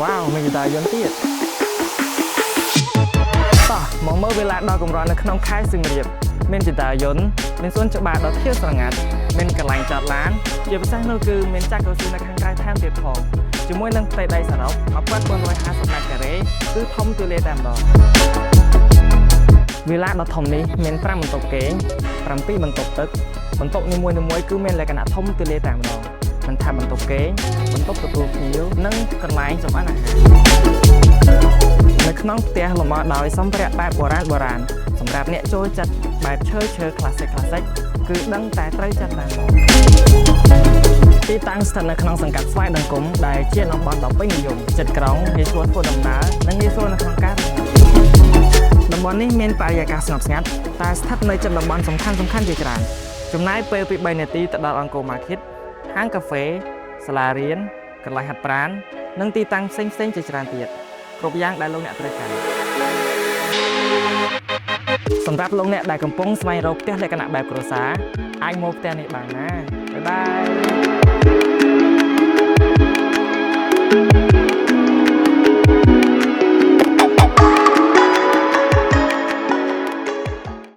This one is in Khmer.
ว้าวមានតែយន្តទៀតតោះមកមើលវេលាដល់កម្រនៅក្នុងខេត្តសៀមរាបមានចតាយន្តមានសួនច្បារដ៏ខៀវស្រងាត់មានកន្លែងចតឡានជាពិសេសនោះគឺមានចក្រវាលនៅខាងក្រៅថែមទៀតផងជាមួយនឹងផ្ទៃដីសរុប1450ម៉ែត្រការ៉េគឺធំទូលាយតែម្ដងវិឡាដ៏ធំនេះមាន5បន្ទប់គេង7បន្ទប់ទឹកបន្ទប់នីមួយៗគឺមានលក្ខណៈធំទូលាយតែម្ដងមិនថាបន្ទប់គេងបន្ទប់ទទួលភ្ញៀវនិងកន្លែងចម្អិនអាហារនៅក្នុងផ្ទះលម្អដោយសម្ភារៈបែបបុរាណសម្រាប់អ្នកចូលចិត្តបែបឈើ classic គឺដឹងតែត្រូវចិត្តតែម្ដងទីតាំងស្ថិតនៅក្នុងសង្កាត់ស្វាយដង្គមដែលជាតំបន់ដ៏ពេញនិយមជិតក្រុងងាយស្រួលធ្វើដំណើរនិងងាយស្រួលនៅក្នុងការរស់នៅតំបន់នេះមានបរិយាកាសស្ងប់ស្ងាត់តែស្ថិតនៅជិតតំបន់សំខាន់ៗជាច្រើនចំណាយពេលពី3នាទីទៅដល់អង្គរ Market ហាងកាហ្វេសាលារៀនកន្លែងហាត់ប្រាណនិងទីតាំងផ្សេងៗជាច្រើនទៀតគ្រប់យ៉ាងដែលលោកអ្នកត្រូវការសម្រាប់លោកអ្នកដែលកំពុងស្វែងរកផ្ទះលក្ខណៈបែបគ្រួសារអាចមកផ្ទះនេះបានណាបាយបាយ